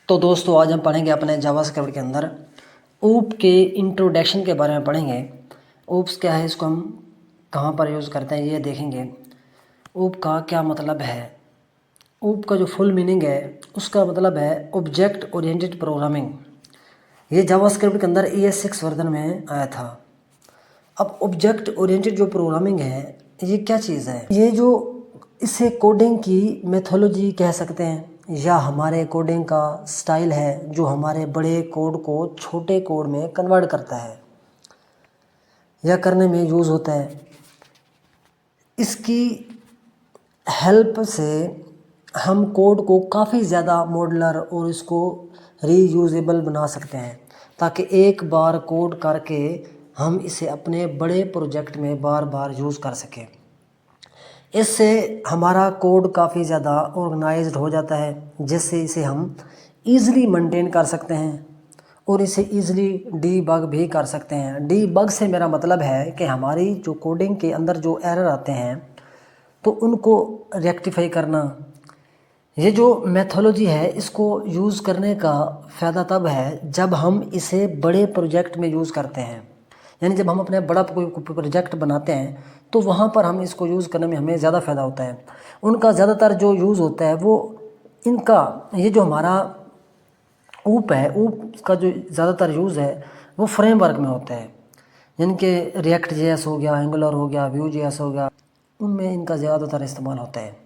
तो दोस्तों आज हम पढ़ेंगे अपने जावास्क्रिप्ट के अंदर ऊप के इंट्रोडक्शन के बारे में पढ़ेंगे। ऊप्स क्या है, इसको हम कहाँ पर यूज़ करते हैं ये देखेंगे। ऊप का क्या मतलब है। ऊप का जो फुल मीनिंग है उसका मतलब है ऑब्जेक्ट ओरिएंटेड प्रोग्रामिंग। ये जावास्क्रिप्ट के अंदर ES6 वर्जन में आया था। अब ऑब्जेक्ट ओरिएंटेड जो प्रोग्रामिंग है ये क्या चीज़ है, ये जो इसे कोडिंग की मेथोलॉजी कह सकते हैं या हमारे कोडिंग का स्टाइल है जो हमारे बड़े कोड को छोटे कोड में कन्वर्ट करता है या करने में यूज़ होता है। इसकी हेल्प से हम कोड को काफ़ी ज़्यादा मॉड्यूलर और इसको रीयूजेबल बना सकते हैं ताकि एक बार कोड करके हम इसे अपने बड़े प्रोजेक्ट में बार बार यूज़ कर सकें। इससे हमारा कोड काफ़ी ज़्यादा ऑर्गेनाइज्ड हो जाता है, जिससे इसे हम ईज़िली मेंटेन कर सकते हैं और इसे ईज़िली डीबग भी कर सकते हैं। डीबग से मेरा मतलब है कि हमारी जो कोडिंग के अंदर जो एरर आते हैं तो उनको रेक्टिफाई करना। ये जो मेथोलॉजी है इसको यूज़ करने का फ़ायदा तब है जब हम इसे बड़े प्रोजेक्ट में यूज़ करते हैं, यानी जब हम अपने बड़ा कोई प्रोजेक्ट बनाते हैं तो वहाँ पर हम इसको यूज़ करने में हमें ज़्यादा फ़ायदा होता है। उनका ज़्यादातर जो यूज़ होता है वो इनका ये जो हमारा ऊप है, ऊप का जो ज़्यादातर यूज़ है वो फ्रेमवर्क में होता है, यानी कि रिएक्ट JS हो गया, एंगुलर हो गया, Vue.js हो गया, उनमें इनका ज़्यादातर इस्तेमाल होता है।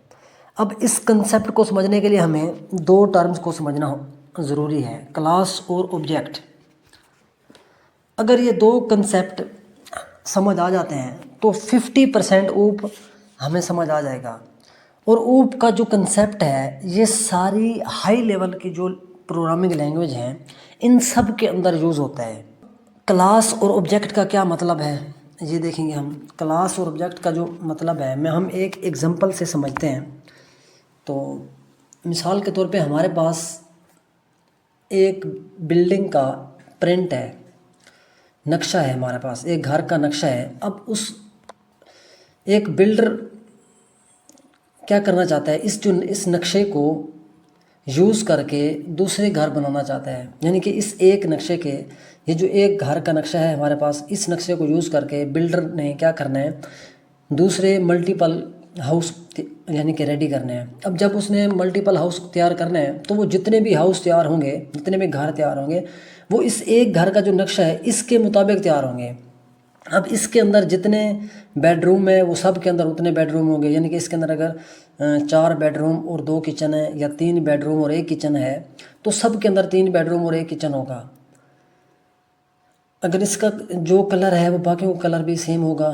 अब इस कंसेप्ट को समझने के लिए हमें दो टर्म्स को समझना ज़रूरी है, क्लास और ऑब्जेक्ट। अगर ये दो कंसेप्ट समझ आ जाते हैं तो 50% ऊप हमें समझ आ जाएगा। और ऊप का जो कंसेप्ट है ये सारी हाई लेवल की जो प्रोग्रामिंग लैंग्वेज हैं इन सब के अंदर यूज़ होता है। क्लास और ऑब्जेक्ट का क्या मतलब है ये देखेंगे हम। क्लास और ऑब्जेक्ट का जो मतलब है मैं हम एक एग्जांपल से समझते हैं। तो मिसाल के तौर पे हमारे पास एक बिल्डिंग का प्रिंट है, नक्शा है, हमारे पास एक घर का नक्शा है। अब उस एक बिल्डर क्या करना चाहता है, इस नक्शे को यूज़ करके दूसरे घर बनाना चाहता है, यानी कि इस एक नक्शे के, ये जो एक घर का नक्शा है हमारे पास, इस नक्शे को यूज़ करके बिल्डर ने क्या करना है, दूसरे मल्टीपल हाउस यानी कि रेडी करने हैं। अब जब उसने मल्टीपल हाउस तैयार करना है तो वो जितने भी हाउस तैयार होंगे, जितने भी घर तैयार होंगे, वो इस एक घर का जो नक्शा है इसके मुताबिक तैयार होंगे। अब इसके अंदर जितने बेडरूम है वो सब के अंदर उतने बेडरूम होंगे, यानी कि इसके अंदर अगर 4 बेडरूम और 2 किचन है या 3 बेडरूम और 1 किचन है तो सब के अंदर 3 बेडरूम और 1 किचन होगा। अगर इसका जो कलर है वो बाकियों का कलर भी सेम होगा,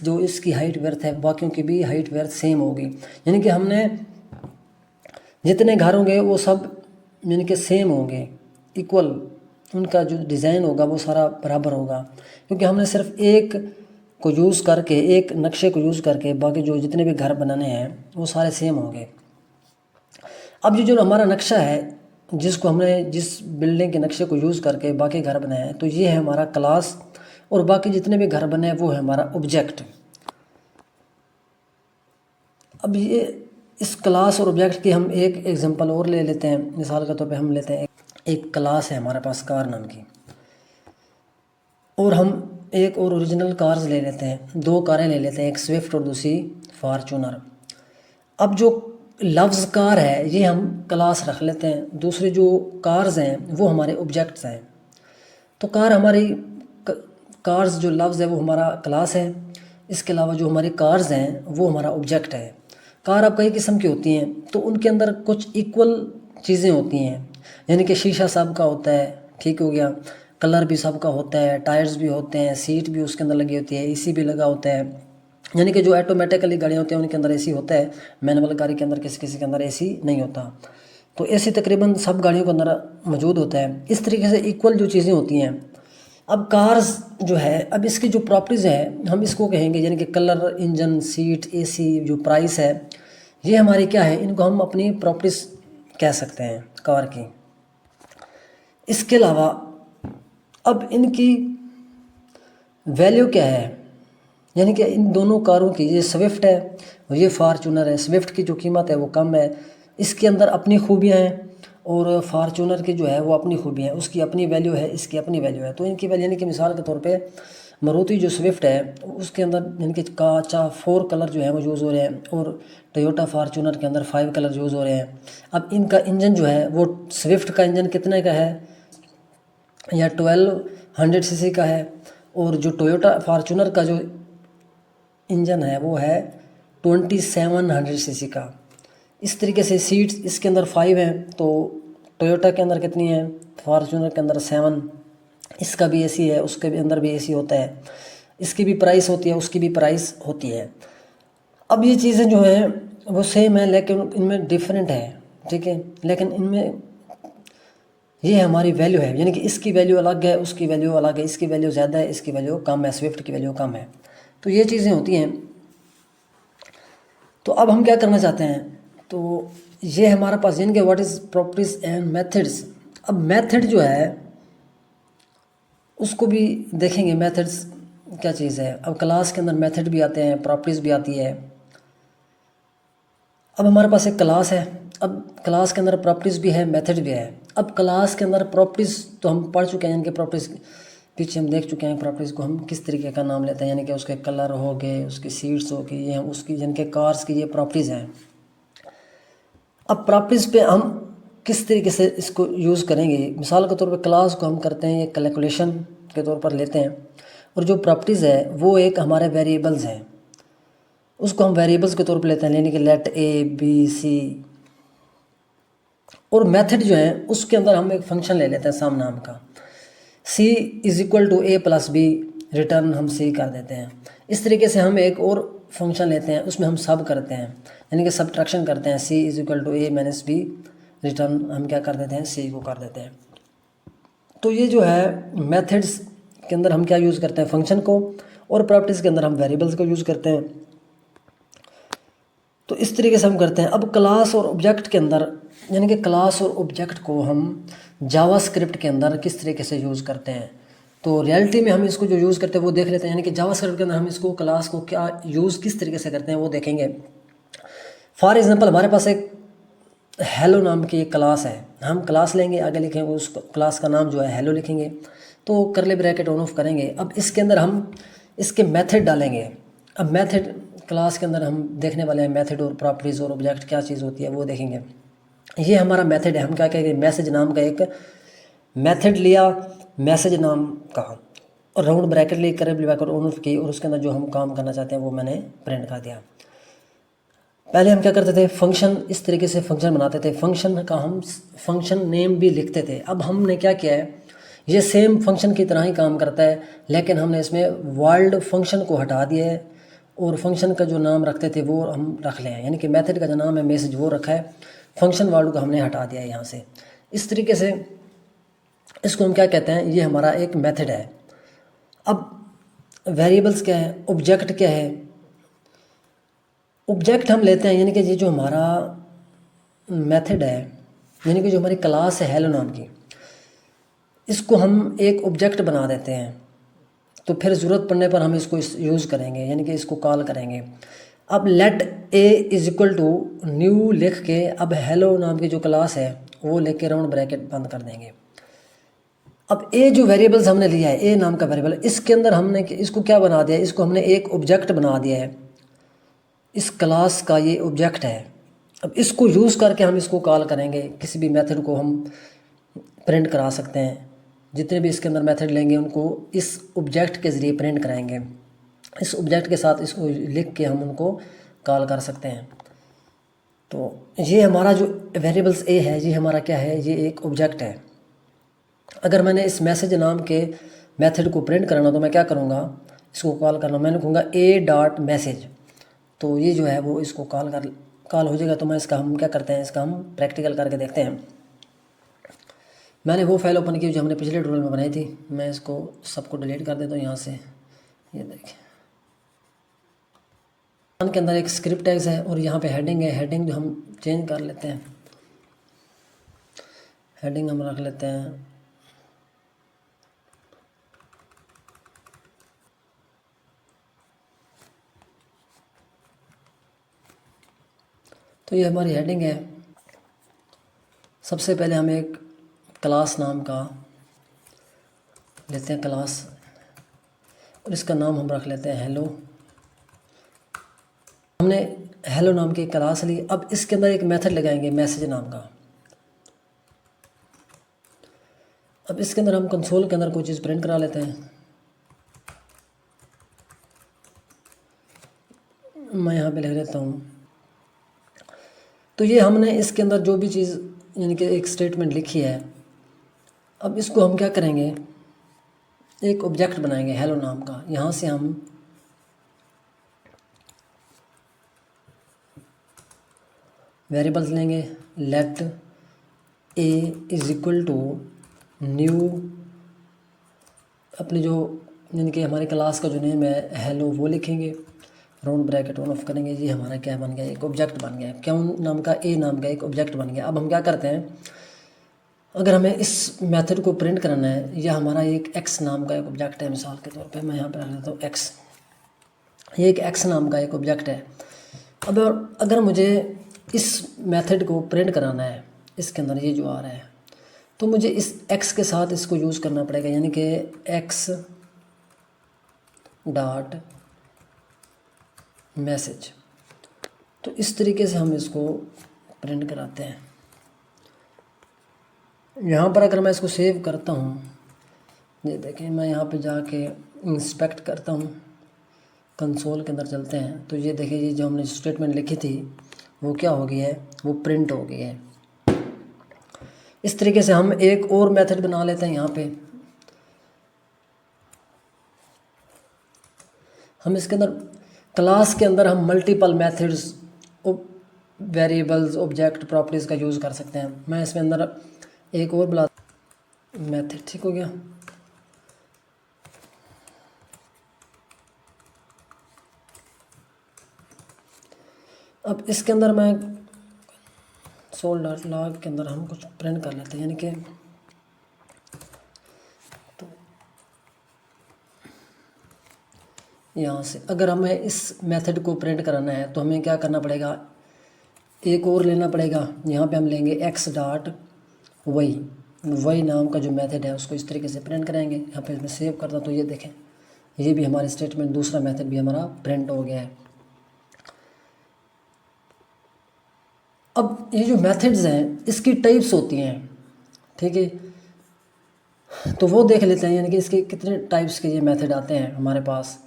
जो इसकी हाइट वर्थ है बाकियों की भी हाइट वर्थ सेम होगी, यानी कि हमने जितने घर होंगे वो सब यानी कि सेम होंगे, इक्वल। उनका जो डिज़ाइन होगा वो सारा बराबर होगा, क्योंकि हमने सिर्फ एक को यूज़ करके, एक नक्शे को यूज़ करके बाकी जो जितने भी घर बनाने हैं वो सारे सेम होंगे। अब ये जो हमारा नक्शा है जिसको हमने जिस बिल्डिंग के नक्शे को यूज़ करके बाकी घर बनाए हैं तो ये है हमारा क्लास, और बाकी जितने भी घर बने हैं वो है हमारा ऑब्जेक्ट। अब ये इस क्लास और ऑब्जेक्ट की हम एक एग्जांपल और ले लेते हैं। मिसाल के तौर पे हम लेते हैं एक क्लास है हमारे पास कार नाम की, और हम एक और ओरिजिनल कार्स ले लेते हैं, 2 कारें ले लेते हैं, एक स्विफ्ट और दूसरी फॉर्चूनर। अब जो लफ्ज़ कार है ये हम क्लास रख लेते हैं, दूसरे जो कार्स हैं वो हमारे ऑब्जेक्ट्स हैं। तो कार हमारी कार्स जो लफ्ज़ है वो हमारा क्लास है, इसके अलावा जो हमारी कार्स हैं वो हमारा ऑब्जेक्ट है। कार अब कई किस्म की होती हैं तो उनके अंदर कुछ इक्वल चीज़ें होती हैं, यानी कि शीशा सबका होता है, ठीक हो गया, कलर भी सबका होता है, टायर्स भी होते हैं, सीट भी उसके अंदर लगी होती है, AC भी लगा होता है, यानी कि जो ऑटोमेटिकली गाड़ियाँ होती हैं उनके अंदर AC होता है, मैनुअल गाड़ी के अंदर किसी किसी के अंदर AC नहीं होता। तो AC तकरीबन सब गाड़ियों के अंदर मौजूद होता है। इस तरीके से इक्वल जो चीज़ें होती हैं। अब कार्स जो है, अब इसकी जो प्रॉपर्टीज़ है हम इसको कहेंगे, यानी कि कलर, इंजन, सीट, AC, जो प्राइस है, ये हमारी क्या है, इनको हम अपनी प्रॉपर्टीज़ कह सकते हैं कार की। इसके अलावा अब इनकी वैल्यू क्या है, यानी कि इन दोनों कारों की, ये स्विफ्ट है और ये फार्चूनर है, स्विफ्ट की जो कीमत है वो कम है, इसके अंदर अपनी खूबियाँ हैं और फार्चूनर की जो है वो अपनी खूबी है, उसकी अपनी वैल्यू है, इसकी अपनी वैल्यू है। तो इनकी वैल्यू यानी कि मिसाल के तौर पे मारुति जो स्विफ्ट है उसके अंदर यानी कि काचा 4 कलर जो है वो यूज़ हो रहे हैं, और टोयोटा फार्चूनर के अंदर 5 कलर यूज़ हो रहे हैं। अब इनका इंजन जो है वो स्विफ्ट का इंजन कितने का है, या 1200 सीसी का है, और जो टोयोटा फार्चूनर का जो इंजन है वो है 2700 सीसी का। इस तरीके से सीट्स इसके अंदर 5 हैं, तो टोयोटा के अंदर कितनी है, फॉर्च्यूनर के अंदर 7। इसका भी एसी है, उसके भी अंदर भी एसी होता है, इसकी भी प्राइस होती है, उसकी भी प्राइस होती है। अब ये चीज़ें जो हैं वो सेम है लेकिन इनमें डिफरेंट है, ठीक है, लेकिन इनमें ये हमारी वैल्यू है, यानी कि इसकी वैल्यू अलग है, उसकी वैल्यू अलग है, इसकी वैल्यू ज़्यादा है, इसकी वैल्यू कम है, स्विफ्ट की वैल्यू कम है। तो ये चीज़ें होती हैं। तो अब हम क्या करना चाहते हैं, तो ये हमारे पास यानी कि what is properties and methods. अब मेथड जो है उसको भी देखेंगे, मेथड्स क्या चीज़ है। अब क्लास के अंदर मेथड भी आते हैं, प्रॉपर्टीज भी आती है। अब हमारे पास एक क्लास है, अब क्लास के अंदर प्रॉपर्टीज़ भी है, मेथड भी है। अब क्लास के अंदर प्रॉपर्टीज़ तो हम पढ़ चुके हैं, यानी कि प्रॉपर्टीज़ पीछे हम देख चुके हैं, प्रॉपर्टीज़ को हम किस तरीके का नाम लेते हैं, यानी कि उसके कलर हो गए, उसकी सीट्स हो गई, ये हम उसकी यानी कि कार्स की ये प्रॉपर्टीज़ हैं। अब प्रॉपर्टीज़ पे हम किस तरीके से इसको यूज़ करेंगे, मिसाल के तौर पर क्लास को हम करते हैं एक कैलकुलेशन के तौर पर लेते हैं, और जो प्रॉपर्टीज़ है वो एक हमारे वेरिएबल्स हैं, उसको हम वेरिएबल्स के तौर पर लेते हैं, यानी कि लेट ए बी सी। और मेथड जो है उसके अंदर हम एक फंक्शन ले लेते हैं साम नाम का, C is equal to A plus B, return हम सी कर देते हैं। इस तरीके से हम एक और फंक्शन लेते हैं, उसमें हम सब करते हैं, यानी कि सब्ट्रैक्शन करते हैं, C is equal to A minus B, return हम क्या कर देते हैं, सी को कर देते हैं। तो ये जो है मेथड्स के अंदर हम क्या यूज़ करते हैं, फंक्शन को, और प्रॉपर्टीज़ के अंदर हम वेरिएबल्स को यूज़ करते हैं। तो इस तरीके से हम करते हैं। अब क्लास और ऑब्जेक्ट के अंदर, यानी कि क्लास और ऑब्जेक्ट को हम जावास्क्रिप्ट के अंदर किस तरीके से यूज़ करते हैं, तो रियलिटी में हम इसको जो यूज़ करते हैं वो देख लेते हैं, यानी कि जावास्क्रिप्ट के अंदर हम इसको क्लास को क्या यूज़ किस तरीके से करते हैं वो देखेंगे। फॉर एग्जांपल हमारे पास एक हेलो नाम की एक क्लास है, हम क्लास लेंगे, आगे लिखेंगे उस क्लास का नाम जो है हेलो लिखेंगे, तो करली ब्रैकेट ऑन ऑफ करेंगे। अब इसके अंदर हम इसके मेथड डालेंगे। अब मेथड क्लास के अंदर हम देखने वाले हैं, मेथड और प्रॉपर्टीज़ और ऑब्जेक्ट क्या चीज़ होती है वो देखेंगे। ये हमारा मेथड है, हम क्या कहेंगे, मैसेज नाम का एक मेथड लिया, मैसेज नाम का, और राउंड ब्रैकेट ले करली ब्रैकेट ऑन ऑफ की, और उसके अंदर जो हम काम करना चाहते हैं वो मैंने प्रिंट कर दिया। पहले हम क्या करते थे, फंक्शन इस तरीके से फंक्शन बनाते थे, फंक्शन का हम फंक्शन नेम भी लिखते थे। अब हमने क्या किया है, ये सेम फंक्शन की तरह ही काम करता है, लेकिन हमने इसमें वर्ल्ड फंक्शन को हटा दिया है, और फंक्शन का जो नाम रखते थे वो हम रख लें, यानी कि मेथड का जो नाम है मैसेज वो रखा है, फंक्शन वर्ल्ड को हमने हटा दिया है यहाँ से। इस तरीके से इसको हम क्या कहते हैं, ये हमारा एक मेथड है। अब वेरिएबल्स क्या है, ऑब्जेक्ट क्या है, ऑब्जेक्ट हम लेते हैं, यानी कि ये जो हमारा मेथड है, यानी कि जो हमारी क्लास है हेलो नाम की, इसको हम एक ऑब्जेक्ट बना देते हैं, तो फिर ज़रूरत पड़ने पर हम इसको यूज़ करेंगे, यानी कि इसको कॉल करेंगे। अब let a is equal to new लिख के, अब हेलो नाम की जो क्लास है वो लेके राउंड ब्रैकेट बंद कर देंगे। अब ए जो वेरिएबल्स हमने लिया है, ए नाम का वेरिएबल, इसके अंदर हमने इसको क्या बना दिया है, इसको हमने एक ऑब्जेक्ट बना दिया है, इस क्लास का ये ऑब्जेक्ट है। अब इसको यूज़ करके हम इसको कॉल करेंगे, किसी भी मेथड को हम प्रिंट करा सकते हैं, जितने भी इसके अंदर मेथड लेंगे उनको इस ऑब्जेक्ट के ज़रिए प्रिंट कराएंगे, इस ऑब्जेक्ट के साथ इसको लिख के हम उनको कॉल कर सकते हैं। तो ये हमारा जो वेरिएबल्स ए है, ये हमारा क्या है, ये एक ऑब्जेक्ट है। अगर मैंने इस मैसेज नाम के मेथड को प्रिंट कराना तो मैं क्या करूँगा, इसको कॉल करना, मैं लिखूँगा ए डॉट मैसेज, तो ये जो है वो इसको कॉल हो जाएगा। तो मैं इसका हम क्या करते हैं, इसका हम प्रैक्टिकल करके देखते हैं। मैंने वो फाइल ओपन की जो हमने पिछले ट्यूटोरियल में बनाई थी, मैं इसको सबको डिलीट कर देता हूँ यहाँ से। ये देखिए के अंदर एक स्क्रिप्ट टैग्स है, और यहाँ पे हेडिंग है, हेडिंग जो हम चेंज कर लेते हैं, हेडिंग हम रख लेते हैं तो ये हमारी हेडिंग है, सबसे पहले हम एक क्लास नाम का लेते हैं क्लास, और इसका नाम हम रख लेते हैं हेलो। हमने हेलो नाम की क्लास ली। अब इसके अंदर एक मेथड लगाएंगे मैसेज नाम का। अब इसके अंदर हम कंसोल के अंदर कोई चीज़ प्रिंट करा लेते हैं। मैं यहाँ पे लिख देता हूँ। तो ये हमने इसके अंदर जो भी चीज़ यानी कि एक स्टेटमेंट लिखी है, अब इसको हम क्या करेंगे, एक ऑब्जेक्ट बनाएंगे हेलो नाम का। यहाँ से हम वेरिएबल्स लेंगे। Let a is equal to new, अपनी जो यानी कि हमारी क्लास का जो नेम है हेलो वो लिखेंगे, राउंड ब्रैकेट ऑन ऑफ करेंगे। ये हमारा क्या बन गया, एक ऑब्जेक्ट बन गया। क्यों नाम का ए नाम का एक ऑब्जेक्ट बन गया। अब हम क्या करते हैं, अगर हमें इस मेथड को प्रिंट करना है, यह हमारा एक एक्स नाम का एक ऑब्जेक्ट है। मिसाल के तौर पे मैं यहाँ पर रख देता हूँ एक्स। ये एक एक्स नाम का एक ऑब्जेक्ट है। अब अगर मुझे इस मेथड को प्रिंट कराना है, इसके अंदर ये जो आ रहा है, तो मुझे इस एक्स के साथ इसको यूज़ करना पड़ेगा, यानी कि एक्स डॉट मैसेज। तो इस तरीके से हम इसको प्रिंट कराते हैं। यहाँ पर अगर मैं इसको सेव करता हूँ, ये देखें, मैं यहाँ पे जाके इंस्पेक्ट करता हूँ, कंसोल के अंदर चलते हैं, तो ये देखिए ये जो हमने स्टेटमेंट लिखी थी वो क्या हो गई है, वो प्रिंट हो गई है। इस तरीके से हम एक और मेथड बना लेते हैं। यहाँ पे हम इसके अंदर क्लास के अंदर हम multiple methods, variables, object, properties का यूज़ कर सकते हैं। मैं इसमें अंदर एक और बुला मेथड, ठीक हो गया। अब इसके अंदर मैं सोल्डर लॉग के अंदर हम कुछ प्रिंट कर लेते हैं, यानी कि तो यहाँ से अगर हमें इस मेथड को प्रिंट कराना है तो हमें क्या करना पड़ेगा, एक और लेना पड़ेगा। यहाँ पे हम लेंगे एक्स डॉट वही नाम का जो मेथड है उसको इस तरीके से प्रिंट करेंगे। यहाँ पे मैं सेव करता हूँ, तो ये देखें, ये भी हमारे स्टेटमेंट, दूसरा मेथड भी हमारा प्रिंट हो गया है। अब ये जो मेथड्स हैं इसकी टाइप्स होती हैं, ठीक है, तो वो देख लेते हैं, यानी कि इसके कितने टाइप्स के ये मेथड आते हैं हमारे पास।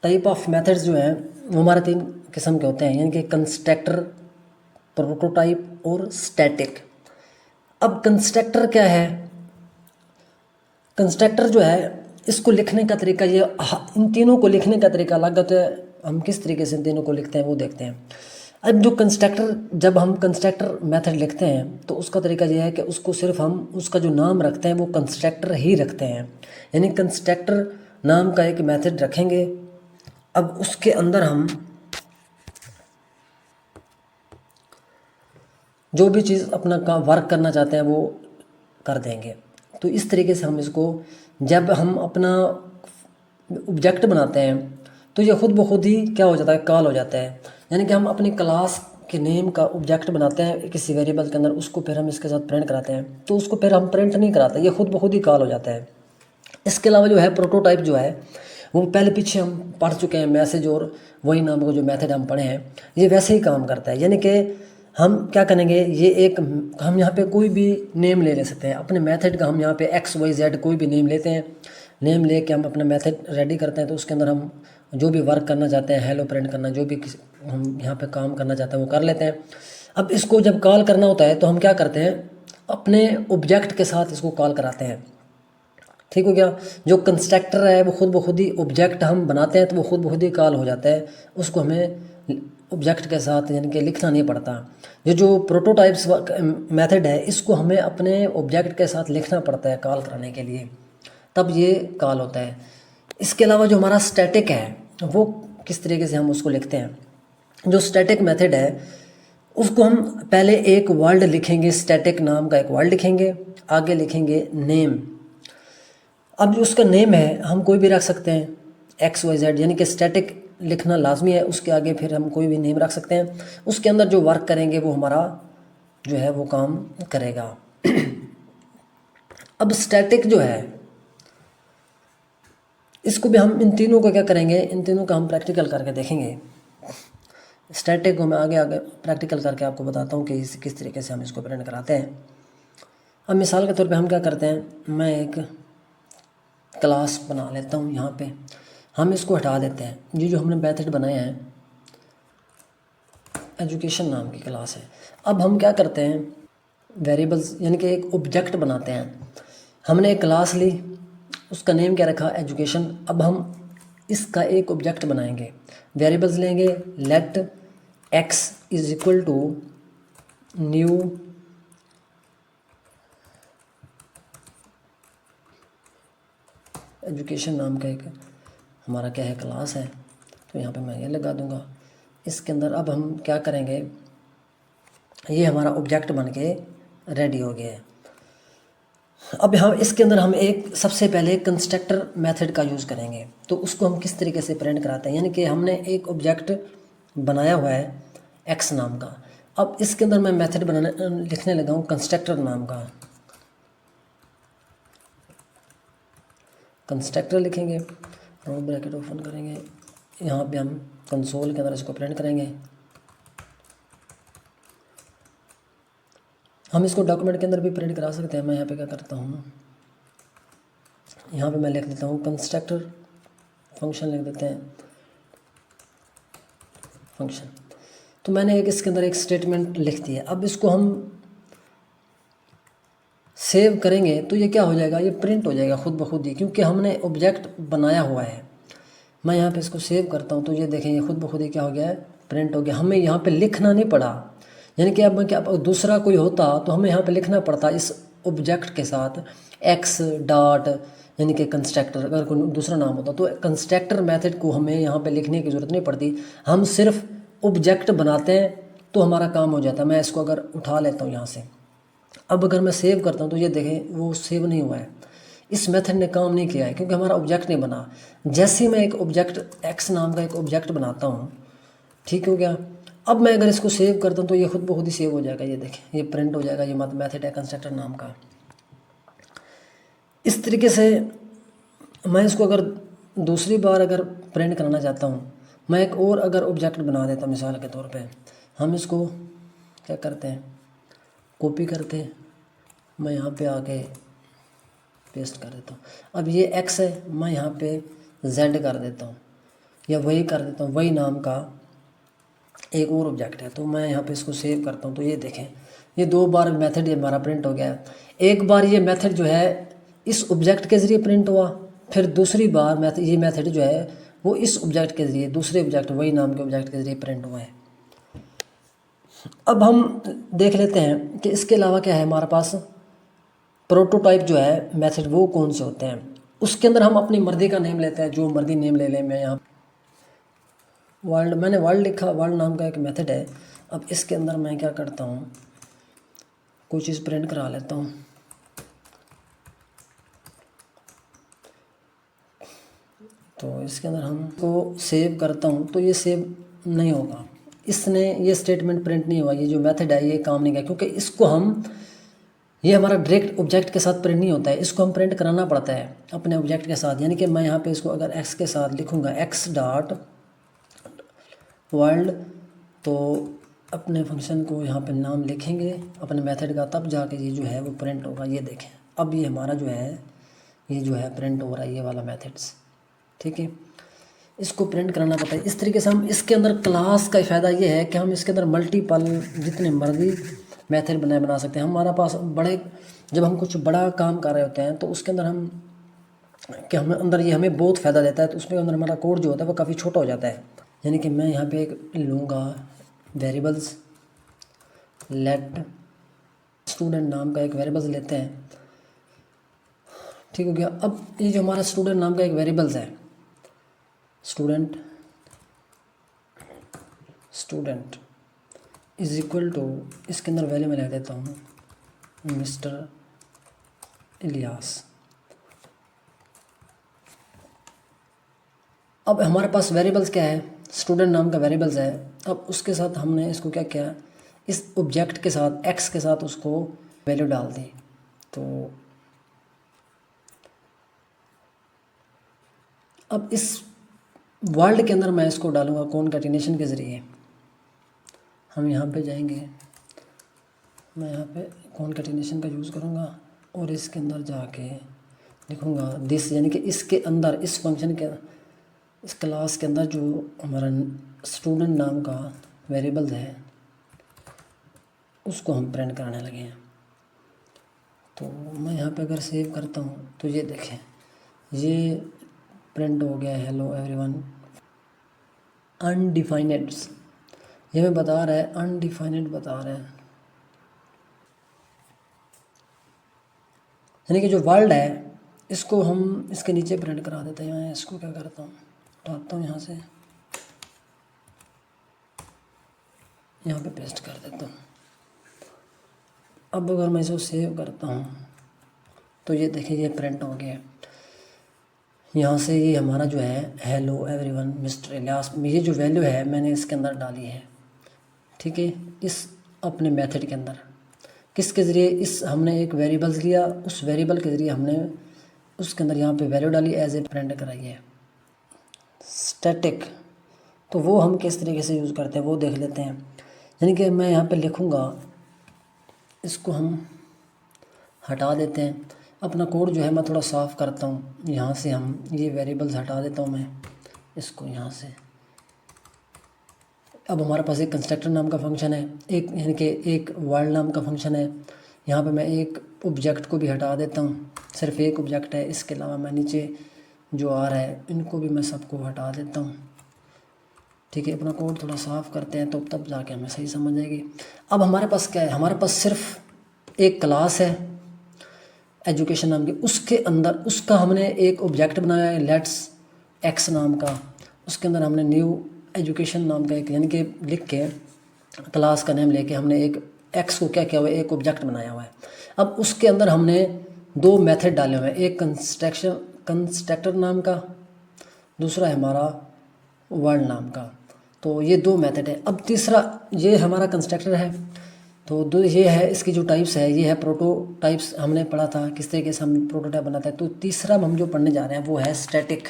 टाइप ऑफ मेथड्स जो हैं वो हमारे 3 किस्म के होते हैं, यानी कि कंस्ट्रक्टर, प्रोटोटाइप और स्टैटिक। अब कंस्ट्रक्टर क्या है, कंस्ट्रक्टर जो है इसको लिखने का तरीका, ये इन तीनों को लिखने का तरीका अलग होता है। हम किस तरीके से इन तीनों को लिखते हैं वो देखते हैं। अब जो कंस्ट्रक्टर, जब हम कंस्ट्रक्टर मेथड लिखते हैं तो उसका तरीका यह है कि उसको सिर्फ हम उसका जो नाम रखते हैं वो कंस्ट्रक्टर ही रखते हैं, यानी कंस्ट्रक्टर नाम का एक मेथड रखेंगे। अब उसके अंदर हम जो भी चीज़ अपना काम वर्क करना चाहते हैं वो कर देंगे। तो इस तरीके से हम इसको, जब हम अपना ऑब्जेक्ट बनाते हैं तो ये खुद ब खुद ही क्या हो जाता है, कॉल हो जाता है। यानी कि हम अपनी क्लास के नेम का ऑब्जेक्ट बनाते हैं किसी वेरिएबल के अंदर, उसको फिर हम इसके साथ प्रिंट कराते हैं, तो उसको फिर हम प्रिंट नहीं कराते, ये खुद ब खुद ही कॉल हो जाता है। इसके अलावा जो है प्रोटोटाइप जो है वो पहले पीछे हम पढ़ चुके हैं, मैसेज और वही नाम का जो मेथड हम पढ़े हैं, ये वैसे ही काम करता है। यानी कि हम क्या करेंगे, ये एक, हम यहाँ पे कोई भी नेम ले सकते हैं अपने मेथड का। हम यहाँ पे XYZ कोई भी नेम लेते हैं, नेम लेके हम अपना मेथड रेडी करते हैं। तो उसके अंदर हम जो भी वर्क करना चाहते हैं, हेलो प्रिंट करना, जो भी हम यहाँ पे काम करना चाहते हैं वो कर लेते हैं। अब इसको जब कॉल करना होता है तो हम क्या करते हैं, अपने ऑब्जेक्ट के साथ इसको कॉल कराते हैं, ठीक हो गया। जो कंस्ट्रक्टर है वो खुद ब खुद ही ऑब्जेक्ट हम बनाते हैं तो वो खुद ब खुद ही कॉल हो जाता है, उसको हमें ऑब्जेक्ट के साथ यानी कि लिखना नहीं पड़ता। ये जो प्रोटोटाइप्स मेथड है इसको हमें अपने ऑब्जेक्ट के साथ लिखना पड़ता है कॉल कराने के लिए, तब ये कॉल होता है। इसके अलावा जो हमारा स्टैटिक है वो किस तरीके से हम उसको लिखते हैं, जो स्टैटिक मेथड है उसको हम पहले एक वर्ड लिखेंगे, स्टैटिक नाम का एक वर्ड लिखेंगे, आगे लिखेंगे नेम। अब जो उसका नेम है हम कोई भी रख सकते हैं XYZ, यानी कि स्टैटिक लिखना लाजमी है, उसके आगे फिर हम कोई भी नेम रख सकते हैं। उसके अंदर जो वर्क करेंगे वो हमारा जो है वो काम करेगा। अब स्टैटिक जो है इसको भी हम इन तीनों को क्या करेंगे, इन तीनों का हम प्रैक्टिकल करके देखेंगे। स्टैटिक को मैं आगे आगे प्रैक्टिकल करके आपको बताता हूँ कि किस तरीके से हम इसको प्रिंट कराते हैं। अब मिसाल के तौर पे हम क्या करते हैं, मैं एक क्लास बना लेता हूँ, यहाँ पे हम इसको हटा देते हैं। ये जो हमने मेथड बनाया है एजुकेशन नाम की क्लास है। अब हम क्या करते हैं, वेरिएबल्स यानी कि एक ऑब्जेक्ट बनाते हैं। हमने एक क्लास ली, उसका नेम क्या रखा, एजुकेशन। अब हम इसका एक ऑब्जेक्ट बनाएंगे, वेरिएबल्स लेंगे, let x is equal to new education नाम का एक हमारा क्या है क्लास है, तो यहाँ पे मैं ये लगा दूंगा। इसके अंदर अब हम क्या करेंगे, ये हमारा ऑब्जेक्ट बन के रेडी हो गया है। अब हम इसके अंदर हम एक सबसे पहले कंस्ट्रक्टर मेथड का यूज़ करेंगे। तो उसको हम किस तरीके से प्रिंट कराते हैं, यानी कि हमने एक ऑब्जेक्ट बनाया हुआ है x नाम का। अब इसके अंदर मैं मेथड लिखने लगा हूँ कंस्ट्रक्टर नाम का। कंस्ट्रक्टर लिखेंगे, राउंड ब्रैकेट ओपन करेंगे, यहाँ पे हम कंसोल के अंदर इसको प्रिंट करेंगे। हम इसको डॉक्यूमेंट के अंदर भी प्रिंट करा सकते हैं। मैं यहाँ पे क्या करता हूँ, यहाँ पे मैं लिख देता हूँ कंस्ट्रक्टर फंक्शन, लिख देते हैं फंक्शन। तो मैंने एक इसके अंदर एक स्टेटमेंट लिख दिया। अब इसको हम सेव करेंगे तो ये क्या हो जाएगा, ये प्रिंट हो जाएगा खुद ब खुद ही, क्योंकि हमने ऑब्जेक्ट बनाया हुआ है। मैं यहाँ पे इसको सेव करता हूँ तो ये देखें, ये खुद ब खुद ही क्या हो गया है, प्रिंट हो गया। हमें यहाँ पे लिखना नहीं पड़ा, यानी कि अब क्या दूसरा कोई होता तो हमें यहाँ पे लिखना पड़ता इस ऑब्जेक्ट के साथ x डॉट, यानी कि कंस्ट्रक्टर। अगर कोई दूसरा नाम होता तो कंस्ट्रक्टर मेथड को हमें यहाँ पे लिखने की ज़रूरत नहीं पड़ती, हम सिर्फ ऑब्जेक्ट बनाते हैं तो हमारा काम हो जाता है। मैं इसको अगर उठा लेता हूँ यहाँ से, अब अगर मैं सेव करता हूँ तो ये देखें वो सेव नहीं हुआ है, इस मेथड ने काम नहीं किया है क्योंकि हमारा ऑब्जेक्ट नहीं बना। जैसे ही मैं एक ऑब्जेक्ट x नाम का एक ऑब्जेक्ट बनाता हूँ, ठीक हो गया। अब मैं अगर इसको सेव करता हूँ तो ये खुद ब खुद ही सेव हो जाएगा, ये देखें ये प्रिंट हो जाएगा, ये मेथड है कंस्ट्रक्टर नाम का। इस तरीके से मैं इसको अगर दूसरी बार अगर प्रिंट कराना चाहता हूँ, मैं एक और अगर ऑब्जेक्ट बना देता हूँ, मिसाल के तौर पे हम इसको क्या करते हैं, कॉपी करते हैं, मैं यहाँ पे आके पेस्ट कर देता हूँ। अब ये x है, मैं यहाँ पे z कर देता हूँ या वही कर देता हूँ, वही नाम का एक और ऑब्जेक्ट है। तो मैं यहाँ पे इसको सेव करता हूँ तो ये देखें ये 2 बार मेथड ये हमारा प्रिंट हो गया। एक बार ये मेथड जो है इस ऑब्जेक्ट के ज़रिए प्रिंट हुआ, फिर दूसरी बार ये मेथड जो है वो इस ऑब्जेक्ट के ज़रिए, दूसरे ऑब्जेक्ट वही नाम के ऑब्जेक्ट के ज़रिए प्रिंट हुआ है। अब हम देख लेते हैं कि इसके अलावा क्या है हमारे पास, प्रोटोटाइप जो है मेथड वो कौन से होते हैं। उसके अंदर हम अपनी मर्ज़ी का नेम लेते हैं, जो मर्ज़ी नेम ले लें। मैं यहाँ वर्ल्ड, मैंने वर्ल्ड लिखा, वर्ल्ड नाम का एक मेथड है। अब इसके अंदर मैं क्या करता हूँ, कोई चीज़ प्रिंट करा लेता हूँ। तो इसके अंदर हम को सेव करता हूँ तो ये सेव नहीं होगा, इसने ये स्टेटमेंट प्रिंट नहीं हुआ, ये जो मेथड है ये काम नहीं किया, क्योंकि इसको हम, ये हमारा डायरेक्ट ऑब्जेक्ट के साथ प्रिंट नहीं होता है, इसको हम प्रिंट कराना पड़ता है अपने ऑब्जेक्ट के साथ। यानी कि मैं यहाँ पे इसको अगर x के साथ लिखूँगा x डॉट वर्ल्ड, तो अपने फंक्शन को यहाँ पे नाम लिखेंगे अपने मेथड का, तब जाके ये जो है वो प्रिंट होगा। ये देखें अब ये हमारा जो है ये जो है प्रिंट हो रहा है, ये वाला मेथड्स, ठीक है। इसको प्रिंट कराना पड़ता है। इस तरीके से हम इसके अंदर क्लास का फ़ायदा ये है कि हम इसके अंदर मल्टीपल जितने मर्जी मेथड बना सकते हैं। हमारा पास बड़े, जब हम कुछ बड़ा काम कर रहे होते हैं तो उसके अंदर हम कि हम अंदर ये हमें बहुत फ़ायदा देता है, तो उसमें अंदर हमारा कोड जो होता है वो काफ़ी छोटा हो जाता है। यानी कि मैं यहाँ पे एक लूँगा वेरिएबल्स, लेट स्टूडेंट नाम का एक वेरिएबल्स लेते हैं, ठीक हो गया। अब ये जो हमारा स्टूडेंट नाम का एक वेरिएबल्स है, स्टूडेंट इज इक्वल टू, इसके अंदर वैल्यू में लिख देता हूँ मिस्टर इलियास। अब हमारे पास वेरिएबल्स क्या है, स्टूडेंट नाम का वेरिएबल्स है। अब उसके साथ हमने इसको क्या किया, इस ऑब्जेक्ट के साथ एक्स के साथ उसको वैल्यू डाल दी। तो अब इस वर्ल्ड के अंदर मैं इसको डालूँगा कॉनकैटिनेशन के ज़रिए। हम यहाँ पे जाएंगे, मैं यहाँ पे कॉनकैटिनेशन का यूज़ करूँगा और इसके अंदर जाके लिखूँगा दिस, यानी कि इसके अंदर इस फंक्शन के इस क्लास के अंदर जो हमारा स्टूडेंट नाम का वेरिएबल है उसको हम प्रिंट कराने लगे हैं। तो मैं यहाँ पे अगर सेव करता हूँ तो ये देखें, ये प्रिंट हो गया हेलो एवरीवन अनडिफाइनेड, ये मैं बता रहा है अनडिफाइनेड बता रहा है, यानी कि जो वर्ल्ड है इसको हम इसके नीचे प्रिंट करा देते हैं। मैं इसको क्या करता हूँ, उठाता हूँ यहाँ से, यहाँ पे पेस्ट कर देता हूँ। अब अगर मैं इसको सेव करता हूँ तो ये देखिए ये प्रिंट हो गया। यहाँ से ये हमारा जो है हेलो एवरीवन मिस्टर इलियास, ये जो वैल्यू है मैंने इसके अंदर डाली है, ठीक है, इस अपने मेथड के अंदर। किसके ज़रिए, इस हमने एक वेरिएबल्स लिया, उस वेरिएबल के ज़रिए हमने उसके अंदर यहाँ पे वैल्यू डाली, एज ए प्रिंट कराई है। स्टैटिक, तो वो हम किस तरीके से यूज़ करते हैं वो देख लेते हैं। यानी कि मैं यहाँ पे लिखूँगा, इसको हम हटा देते हैं, अपना कोड जो है मैं थोड़ा साफ़ करता हूँ। यहाँ से हम ये वेरिएबल्स हटा देता हूँ मैं इसको यहाँ से। अब हमारे पास एक कंस्ट्रक्टर नाम का फंक्शन है, एक यानी कि एक वर्ल्ड नाम का फंक्शन है। यहाँ पे मैं एक ऑब्जेक्ट को भी हटा देता हूँ, सिर्फ एक ऑब्जेक्ट है, इसके अलावा मैं नीचे जो आ रहा है इनको भी मैं सबको हटा देता हूँ, ठीक है। अपना कोड थोड़ा साफ़ करते हैं तो तब जाके हमें सही समझ आएगी। अब हमारे पास क्या है, हमारे पास सिर्फ एक क्लास है एजुकेशन नाम की, उसके अंदर उसका हमने एक ऑब्जेक्ट बनाया है लेट्स एक्स नाम का, उसके अंदर हमने न्यू एजुकेशन नाम का एक यानी कि लिख के क्लास का नेम लेके हमने एक एक्स को क्या किया हुआ है, एक ऑब्जेक्ट बनाया हुआ है। अब उसके अंदर हमने दो मेथड डाले हुए हैं, एक कंस्ट्रक्टर नाम का, दूसरा है हमारा वर्ल्ड नाम का। तो ये दो मेथड है। अब तीसरा ये हमारा कंस्ट्रक्टर है, तो दो ये है, इसकी जो टाइप्स है ये है प्रोटोटाइप्स, हमने पढ़ा था किस तरीके से हम प्रोटोटाइप बनाते हैं। तो तीसरा हम जो पढ़ने जा रहे हैं वो है स्टैटिक।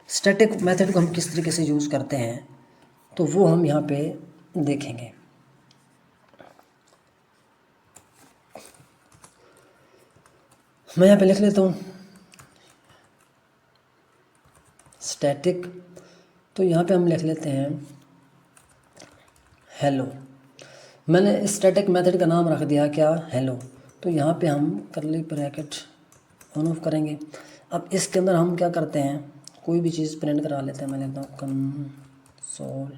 स्टैटिक मेथड को हम किस तरीके से यूज़ करते हैं तो वो हम यहाँ पे देखेंगे। मैं यहाँ पे लिख लेता हूँ स्टैटिक, तो यहाँ पे हम लिख लेते हैं हेलो। मैंने स्टैटिक मेथड का नाम रख दिया क्या, हेलो। तो यहाँ पे हम कर्ली ब्रैकेट ऑन ऑफ करेंगे। अब इसके अंदर हम क्या करते हैं, कोई भी चीज़ प्रिंट करा लेते हैं। मैं लिखता हूँ कंसोल,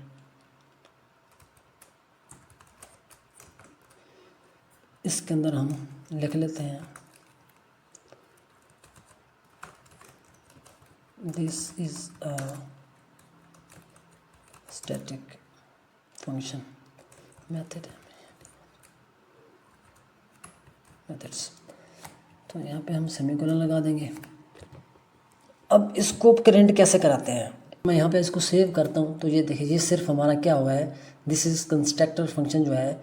इसके अंदर हम लिख लेते हैं this is a static function method methods. तो यहाँ पे हम सेमीकोलन लगा देंगे। अब इसको प्रिंट कैसे कराते हैं, मैं यहाँ पे इसको सेव करता हूँ तो ये देखिए ये सिर्फ हमारा क्या हुआ है, दिस इज़ कंस्ट्रक्टर फंक्शन जो है,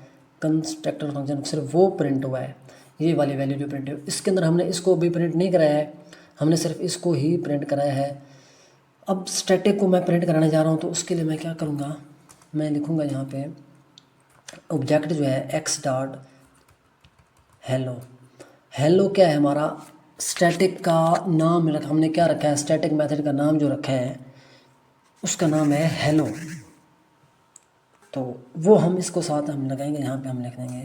कंस्ट्रक्टर फंक्शन सिर्फ वो प्रिंट हुआ है, ये वाली वैल्यू जो प्रिंट है। इसके अंदर हमने इसको भी प्रिंट नहीं कराया है, हमने सिर्फ इसको ही प्रिंट कराया है। अब स्टैटिक को मैं प्रिंट कराने जा रहा हूँ तो उसके लिए मैं क्या करूँगा, मैं लिखूँगा यहाँ पे ऑब्जेक्ट जो है एक्स डॉट हेलो। हेलो क्या है हमारा स्टैटिक का नाम रखा, हमने क्या रखा है, स्टैटिक मेथड का नाम जो रखा है उसका नाम है हेलो। तो वो हम इसको साथ हम लगाएंगे, यहाँ पे हम लिख देंगे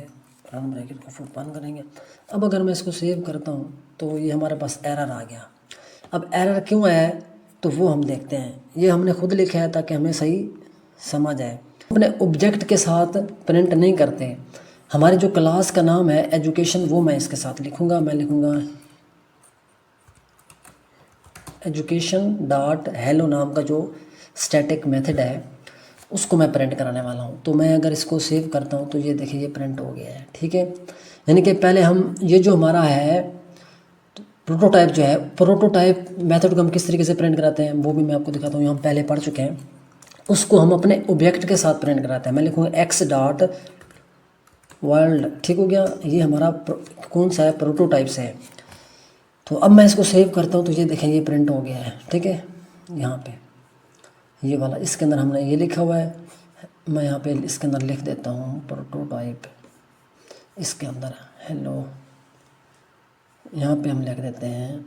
रन ब्रैकेट को फुल बंद करेंगे। अब अगर मैं इसको सेव करता हूँ तो ये हमारे पास एरर आ गया। अब एरर क्यों आया है तो वो हम देखते हैं, ये हमने खुद लिखा है ताकि हमें सही समझ आए। अपने ऑब्जेक्ट के साथ प्रिंट नहीं करते, हमारे जो क्लास का नाम है एजुकेशन वो मैं इसके साथ लिखूँगा। मैं लिखूँगा एजुकेशन डॉट हेलो नाम का जो स्टैटिक मेथड है उसको मैं प्रिंट कराने वाला हूँ। तो मैं अगर इसको सेव करता हूँ तो ये देखिए ये प्रिंट हो गया है, ठीक है। यानी कि पहले हम ये जो हमारा है प्रोटोटाइप जो है, प्रोटोटाइप मेथड को हम किस तरीके से प्रिंट कराते हैं वो भी मैं आपको दिखाता हूँ, हम पहले पढ़ चुके हैं। उसको हम अपने ऑब्जेक्ट के साथ प्रिंट कराते हैं। मैं लिखूँगा एक्स डॉट वर्ल्ड, ठीक हो गया। ये हमारा कौन सा है, प्रोटोटाइप से है। तो अब मैं इसको सेव करता हूँ तो ये देखें ये प्रिंट हो गया है, ठीक है। यहाँ पे ये वाला, इसके अंदर हमने ये लिखा हुआ है, मैं यहाँ पे इसके अंदर लिख देता हूँ प्रोटोटाइप, इसके अंदर हेलो, यहाँ पे हम लिख देते हैं,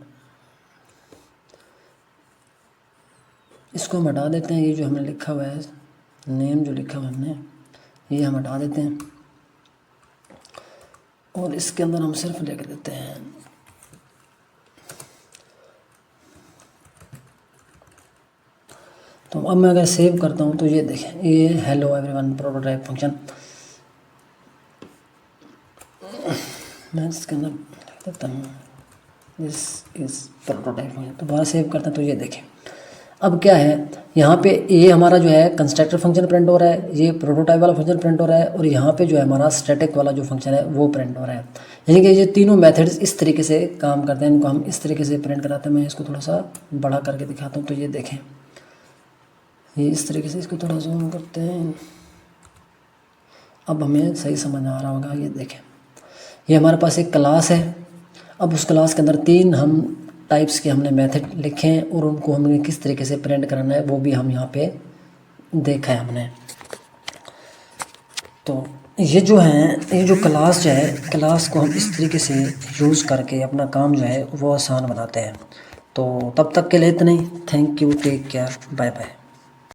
इसको हम हटा देते हैं। ये जो हमने लिखा हुआ है नेम, जो लिखा हुआ है हमने, ये हम हटा देते हैं और इसके अंदर हम सिर्फ लिख देते हैं तो अब मैं अगर सेव करता हूँ तो ये देखें ये हेलो एवरीवन प्रोटोटाइप फंक्शन, मैं इसके अंदर लिख देता हूँ दिस इज़ प्रोटोटाइप फंक्शन। तो दोबारा सेव करता हूँ तो ये देखें अब क्या है, यहाँ पे ये हमारा जो है कंस्ट्रक्टर फंक्शन प्रिंट हो रहा है, ये प्रोटोटाइप वाला फंक्शन प्रिंट हो रहा है, और यहाँ पे जो है हमारा स्टैटिक वाला जो फंक्शन है वो प्रिंट हो रहा है। यानी कि ये तीनों मेथड्स इस तरीके से काम करते हैं, इनको हम इस तरीके से प्रिंट कराते हैं। मैं इसको थोड़ा सा बड़ा करके दिखाता हूँ तो ये देखें, ये इस तरीके से, इसको थोड़ा जूम करते हैं, अब हमें सही समझ आ रहा होगा। ये देखें ये हमारे पास एक क्लास है, अब उस क्लास के अंदर 3 हम टाइप्स के हमने मेथड लिखे हैं और उनको हमने किस तरीके से प्रिंट करना है वो भी हम यहाँ पे देखा है हमने। तो ये जो है, ये जो क्लास जो है, क्लास को हम इस तरीके से यूज़ करके अपना काम जो है वो आसान बनाते हैं। तो तब तक के लिए इतना ही, thank you, take care, bye bye.